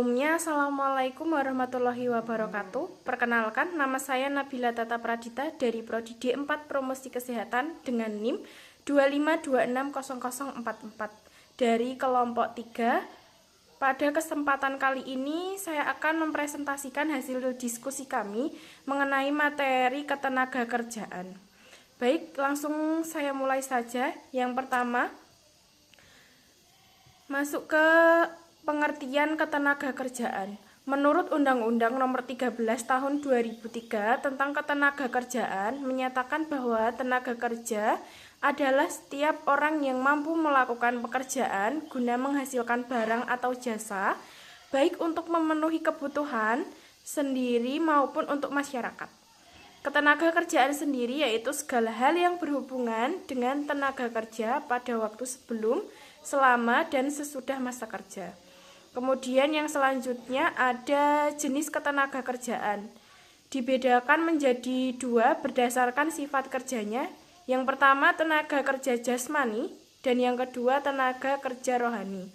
Sebelumnya, Assalamualaikum warahmatullahi wabarakatuh. Perkenalkan, nama saya Nabila Tata Pradita dari Prodi D4 Promosi Kesehatan dengan NIM 252600044 dari kelompok 3. Pada kesempatan kali ini, saya akan mempresentasikan hasil diskusi kami mengenai materi ketenagakerjaan. Baik, langsung saya mulai saja. Yang pertama, masuk ke pengertian ketenagakerjaan. Menurut Undang-Undang Nomor 13 Tahun 2003 tentang Ketenagakerjaan menyatakan bahwa tenaga kerja adalah setiap orang yang mampu melakukan pekerjaan guna menghasilkan barang atau jasa, baik untuk memenuhi kebutuhan sendiri maupun untuk masyarakat. Ketenagakerjaan sendiri yaitu segala hal yang berhubungan dengan tenaga kerja pada waktu sebelum, selama, dan sesudah masa kerja. Kemudian yang selanjutnya ada jenis ketenagakerjaan. Dibedakan menjadi dua berdasarkan sifat kerjanya. Yang pertama tenaga kerja jasmani dan yang kedua tenaga kerja rohani.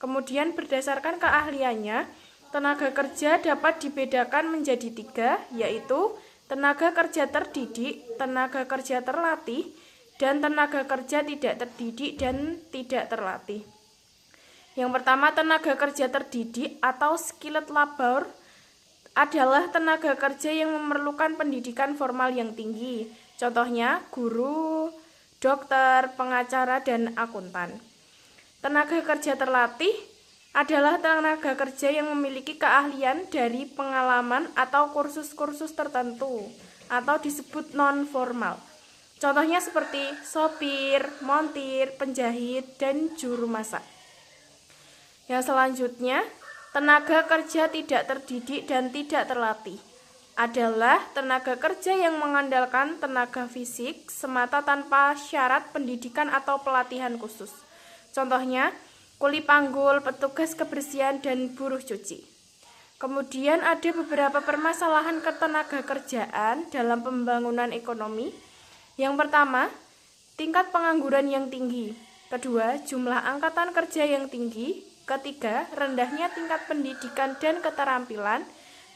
Kemudian berdasarkan keahliannya, tenaga kerja dapat dibedakan menjadi tiga, yaitu tenaga kerja terdidik, tenaga kerja terlatih, dan tenaga kerja tidak terdidik dan tidak terlatih. Yang pertama, tenaga kerja terdidik atau skilled labor adalah tenaga kerja yang memerlukan pendidikan formal yang tinggi. Contohnya, guru, dokter, pengacara, dan akuntan. Tenaga kerja terlatih adalah tenaga kerja yang memiliki keahlian dari pengalaman atau kursus-kursus tertentu atau disebut non-formal. Contohnya seperti sopir, montir, penjahit, dan juru masak. Yang selanjutnya, tenaga kerja tidak terdidik dan tidak terlatih adalah tenaga kerja yang mengandalkan tenaga fisik semata tanpa syarat pendidikan atau pelatihan khusus. Contohnya, kuli panggul, petugas kebersihan, dan buruh cuci. Kemudian ada beberapa permasalahan ketenagakerjaan dalam pembangunan ekonomi. Yang pertama, tingkat pengangguran yang tinggi. Kedua, jumlah angkatan kerja yang tinggi. Ketiga, rendahnya tingkat pendidikan dan keterampilan.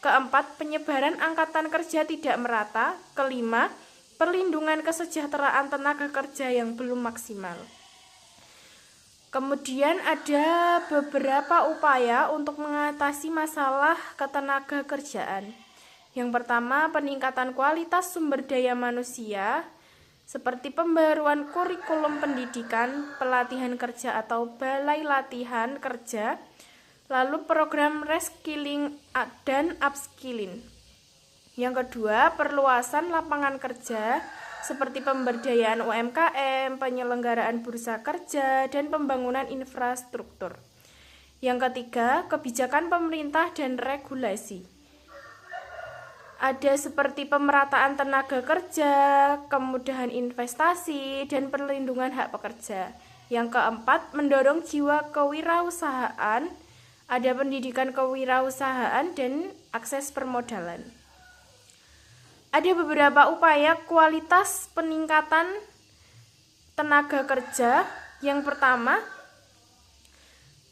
Keempat, penyebaran angkatan kerja tidak merata. Kelima, perlindungan kesejahteraan tenaga kerja yang belum maksimal. Kemudian ada beberapa upaya untuk mengatasi masalah ketenagakerjaan. Yang pertama, peningkatan kualitas sumber daya manusia, seperti pembaruan kurikulum pendidikan, pelatihan kerja atau balai latihan kerja, lalu program reskilling dan upskilling. Yang kedua, perluasan lapangan kerja, seperti pemberdayaan UMKM, penyelenggaraan bursa kerja, dan pembangunan infrastruktur. Yang ketiga, kebijakan pemerintah dan regulasi. Ada seperti pemerataan tenaga kerja, kemudahan investasi, dan perlindungan hak pekerja. Yang keempat, mendorong jiwa kewirausahaan, ada pendidikan kewirausahaan dan akses permodalan. Ada beberapa upaya kualitas peningkatan tenaga kerja. Yang pertama,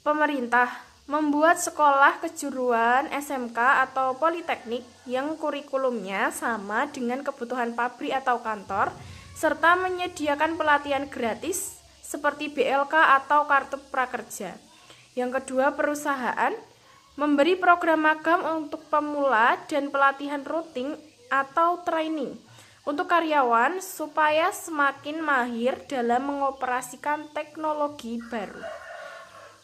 pemerintah membuat sekolah kejuruan SMK atau politeknik yang kurikulumnya sama dengan kebutuhan pabrik atau kantor, serta menyediakan pelatihan gratis seperti BLK atau kartu prakerja. Yang kedua, perusahaan memberi program magang untuk pemula dan pelatihan rutin atau training untuk karyawan supaya semakin mahir dalam mengoperasikan teknologi baru.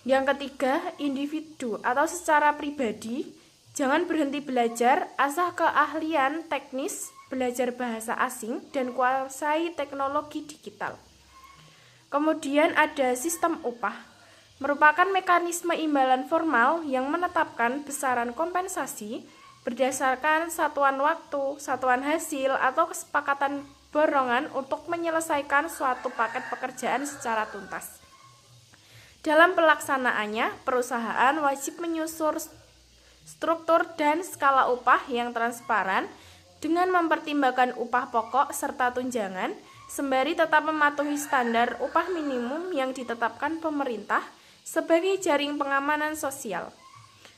Yang ketiga, individu atau secara pribadi, jangan berhenti belajar, asah keahlian teknis, belajar bahasa asing, dan kuasai teknologi digital. Kemudian ada sistem upah, merupakan mekanisme imbalan formal yang menetapkan besaran kompensasi berdasarkan satuan waktu, satuan hasil, atau kesepakatan borongan untuk menyelesaikan suatu paket pekerjaan secara tuntas. Dalam pelaksanaannya, perusahaan wajib menyusun struktur dan skala upah yang transparan dengan mempertimbangkan upah pokok serta tunjangan, sembari tetap mematuhi standar upah minimum yang ditetapkan pemerintah sebagai jaring pengamanan sosial.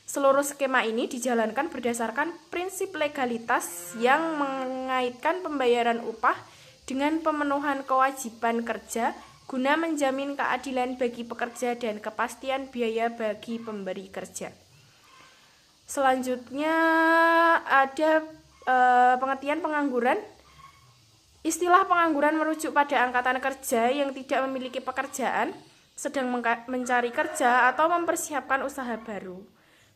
Seluruh skema ini dijalankan berdasarkan prinsip legalitas yang mengaitkan pembayaran upah dengan pemenuhan kewajiban kerja guna menjamin keadilan bagi pekerja dan kepastian biaya bagi pemberi kerja. Selanjutnya ada pengertian pengangguran. Istilah pengangguran merujuk pada angkatan kerja yang tidak memiliki pekerjaan, sedang mencari kerja atau mempersiapkan usaha baru.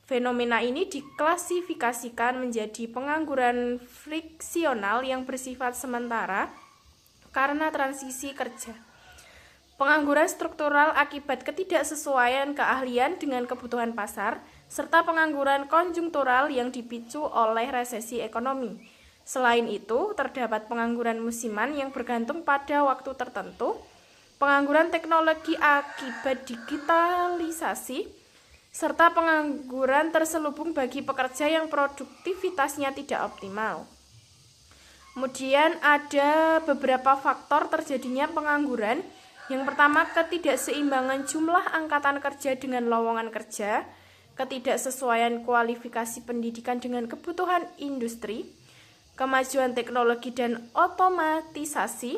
Fenomena ini diklasifikasikan menjadi pengangguran friksional yang bersifat sementara karena transisi kerja. Pengangguran struktural akibat ketidaksesuaian keahlian dengan kebutuhan pasar, serta pengangguran konjungtural yang dipicu oleh resesi ekonomi. Selain itu, terdapat pengangguran musiman yang bergantung pada waktu tertentu, pengangguran teknologi akibat digitalisasi, serta pengangguran terselubung bagi pekerja yang produktivitasnya tidak optimal. Kemudian ada beberapa faktor terjadinya pengangguran. Yang pertama, ketidakseimbangan jumlah angkatan kerja dengan lowongan kerja, ketidaksesuaian kualifikasi pendidikan dengan kebutuhan industri, kemajuan teknologi dan otomatisasi,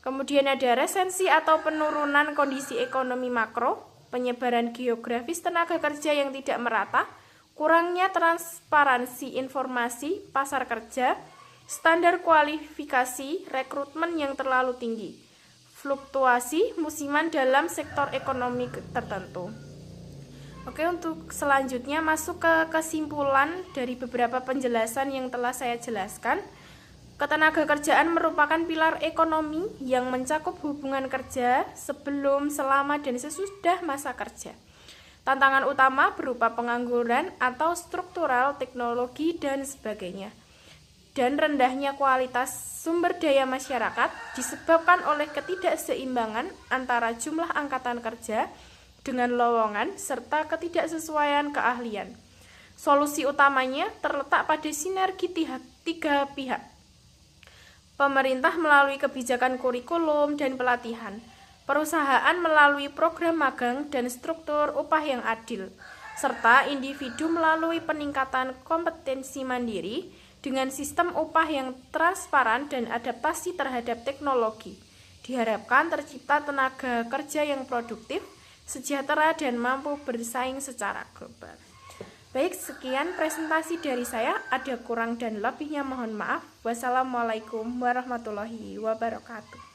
kemudian ada resensi atau penurunan kondisi ekonomi makro, penyebaran geografis tenaga kerja yang tidak merata, kurangnya transparansi informasi pasar kerja, standar kualifikasi rekrutmen yang terlalu tinggi, fluktuasi musiman dalam sektor ekonomi tertentu. Oke, untuk selanjutnya masuk ke kesimpulan dari beberapa penjelasan yang telah saya jelaskan. Ketenagakerjaan merupakan pilar ekonomi yang mencakup hubungan kerja sebelum, selama, dan sesudah masa kerja. Tantangan utama berupa pengangguran atau struktural, teknologi, dan sebagainya. Dan rendahnya kualitas sumber daya masyarakat disebabkan oleh ketidakseimbangan antara jumlah angkatan kerja dengan lowongan serta ketidaksesuaian keahlian. Solusi utamanya terletak pada sinergi tiga pihak. Pemerintah melalui kebijakan kurikulum dan pelatihan, perusahaan melalui program magang dan struktur upah yang adil, serta individu melalui peningkatan kompetensi mandiri dengan sistem upah yang transparan dan adaptasi terhadap teknologi. Diharapkan tercipta tenaga kerja yang produktif, sejahtera, dan mampu bersaing secara global. Baik, sekian presentasi dari saya. Ada kurang dan lebihnya mohon maaf. Wassalamualaikum warahmatullahi wabarakatuh.